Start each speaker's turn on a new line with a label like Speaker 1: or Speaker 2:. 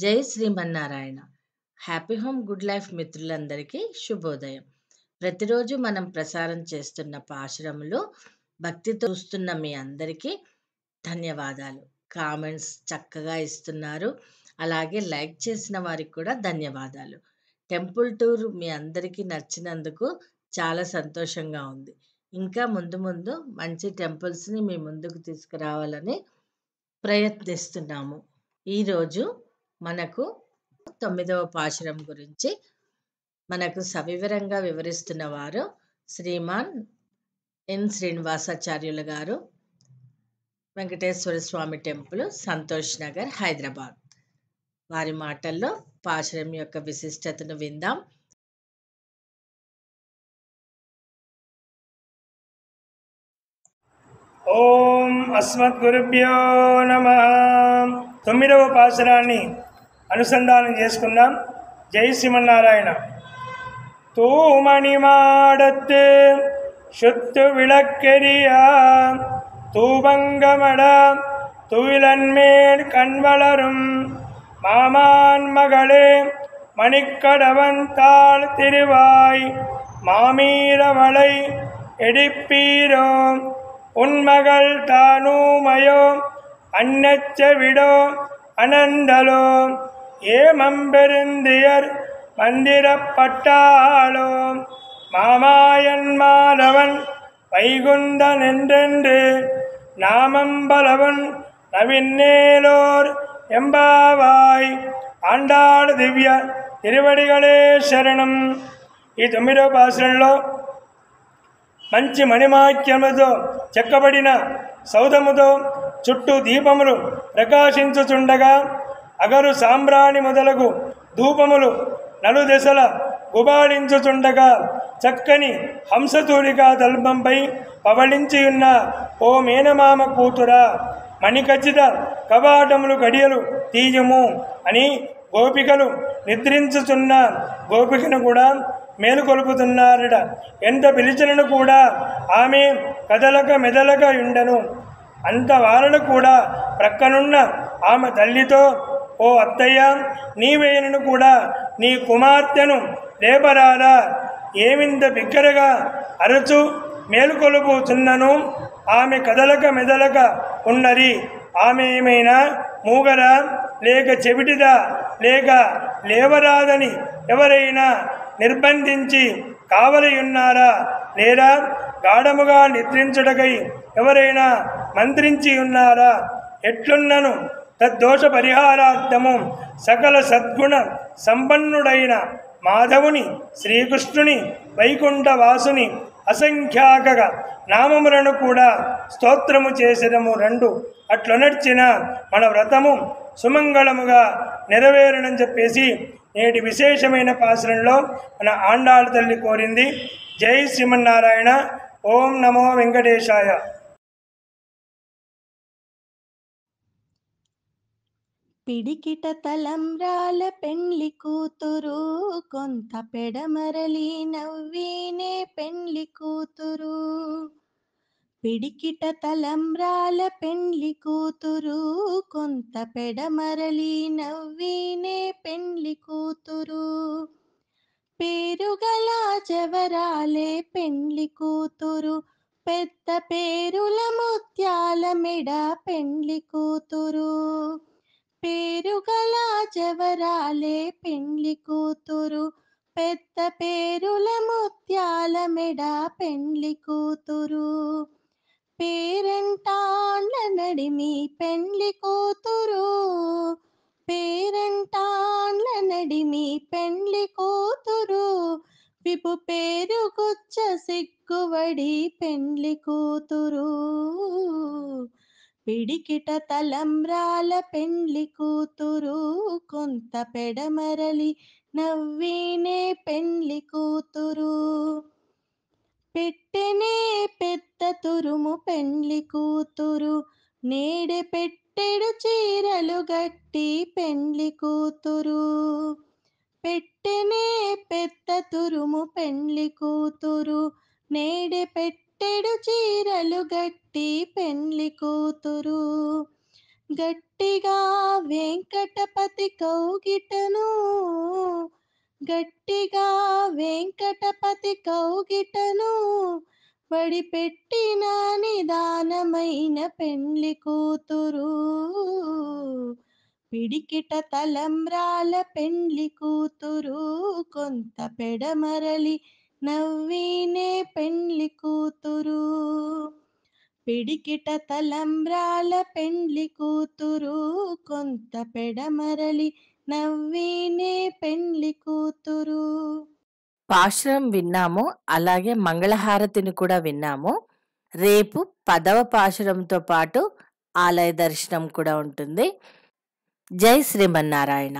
Speaker 1: జై Srimannarayana. Happy home good life మిత్రులందరికీ శుభోదయం. ప్రతిరోజు మనం ప్రసారం చేస్తున్న పాశురములు భక్తితో చూస్తున్న మీ అందరికీ ధన్యవాదాలు. కామెంట్స్ చక్కగా ఇస్తున్నారు. అలాగే లైక్ చేసిన వారికి కూడా ధన్యవాదాలు. టెంపుల్ టూర్ మీ అందరికీ నచ్చినందుకు చాలా సంతోషంగా ఉంది. ఇంకా ముందు ముందు మంచి టెంపుల్స్ని మీ ముందుకు తీసుకురావాలని ప్రయత్నిస్తున్నాము. ఈరోజు మనకు 9వ పాశురం గురించి మనకు సవివరంగా వివరిస్తున్న వారు శ్రీమాన్ ఎన్ శ్రీనివాసాచార్యులు గారు, వెంకటేశ్వర స్వామి టెంపుల్, సంతోష్ నగర్, హైదరాబాద్. వారి మాటల్లో పాశురం యొక్క విశిష్టతను విందాం.
Speaker 2: ఓం అస్మద్గురుభ్యో నమః. 9వ పాశురాన్ని అనుసంధానం చేసుకుందాం. జై శ్రీమన్నారాయణ. தூமணி மாடத்து சுத்து விளக்கெரியா தூபங்கமட துயிலன்மேல் கண்வளரும் மாமான் மகளே மணிக்கடவந்தாள் திருவாய் மாமீரவளை எடிப்பீரோ உன்மகள் தானூமயோ அன்னச்ச விடோ அனந்தலோ ஏமம்பெருந்தியர் மந்திரப்பட்டாளோ மாமாயன் மாதவன் வைகுந்தன் என்றென்று நாமம்பலவன் நவின்னேலோர் ఎంబావాయ్. ఆండాళ్ దివ్య తిరువడిగళే శరణం. ఈ 9వ పాశురంలో మంచి మణిమాక్యముతో చెక్కబడిన సౌధముతో చుట్టూ దీపములు ప్రకాశించుచుండగా అగరు సాంబ్రాణి మొదలగు ధూపములు నలుదెసల గుబాళించుచుండగా చక్కని హంసతూలికా తల్పంపై పవళించియున్న ఓ మేనమామ కూతురా, మణిఖచ్చిత కవాటములు గడియలు తీయము అని గోపికలు నిద్రించుచున్న గోపికను కూడా మేలుకొలుపుతున్నారట. ఎంత పిలిచినను కూడా ఆమె కదలక మెదలక ఉండను. అంత వారలు కూడా ప్రక్కనున్న ఆమె తల్లితో, ఓ అత్తయ్య, నీవేనను కూడా నీ కుమార్తెను లేపరాదా, ఏమింత బిగ్గరగా అరచు మేలుకొలుపుచున్నను, ఆమె కదలక మెదలక ఉన్నది, ఆమె ఏమైనా మూగరా లేక చెవిటిదా లేక లేవరాదని ఎవరైనా నిర్బంధించి కావలియున్నారా, లేదా గాఢముగా నిద్రించుటకై ఎవరైనా మంత్రించి ఉన్నారా? ఎట్లున్నను తద్దోష పరిహారార్థము సకల సద్గుణ సంపన్నుడైన మాధవుని, శ్రీకృష్ణుని, వైకుంఠవాసుని అసంఖ్యాక నామములను కూడా స్తోత్రము చేసేదము రెండు. అట్లు నడిచిన మన వ్రతము సుమంగళముగా నెరవేరనని చెప్పేసి నేటి విశేషమైన పాశురంలో మన ఆండాళ్ళ తల్లి కోరింది. జై శ్రీమన్నారాయణ. ఓం నమో వెంకటేశాయ.
Speaker 3: పిడికిట తలంబ్రాల పెండ్లి కూతురు, కొంత పెడమరలి నవ్వీనే పెండ్లి కూతురు. పిడికిట తలంబ్రాల పెండ్లి కూతురు, కొంత పెడమరలి నవ్వీనే పెండ్లి కూతురు. పేరుగల జవరాలే పెండ్లి కూతురు, పెద్ద పేరుల ముత్యాల మెడ పెండ్లి కూతురు. పేరుగల జవరాలే పెండ్లి కూతురు, పెద్ద పేరుల ముత్యాల మెడ పెండ్లి కూతురు. పేరంటాండ్ల నడిమి పెండ్లి కూతురు, పేరంటాండ్ల నడిమి పెండ్లి కూతురు. విపు పేరు గుచ్చ సిగ్గువడి పెండ్లి కూతురు. పిడికిట తలంబ్రాల పెండ్లి కూతురు, కొంత పెడమరలి నవ్వీనే పెండ్లి కూతురు. పెట్టెనే పెద్ద తురుము పెండ్లి కూతురు, నేడె పెట్టెడు చీరలు గట్టి పెండ్లి కూతురు. పెట్టెనే పెద్ద తురుము పెండ్లి కూతురు, నేడె పెట్టెడు చీరలు గట్టి పెండ్లి కూతురు. గట్టిగా వెంకటపతి కౌగిటను గట్టిగా వెంకటపతి కౌగిటను వడిపెట్టిన నిదానమైన పెండ్లి కూతురు పిడికిట తలంబ్రాల పెండ్లి కూతురు కొంత పెడమరలి నవ్వినే పెండ్లి కూతురు పిడికిట తలంబ్రాల పెండ్లి కూతురు కొంత పెడమరలి నవ్వినే పెండ్లి కూతురు.
Speaker 1: పాశురం విన్నాము, అలాగే మంగళహారతిని కూడా విన్నాము. రేపు 10వ పాశురంతో పాటు ఆలయ దర్శనం కూడా ఉంటుంది. జై శ్రీమన్నారాయణ.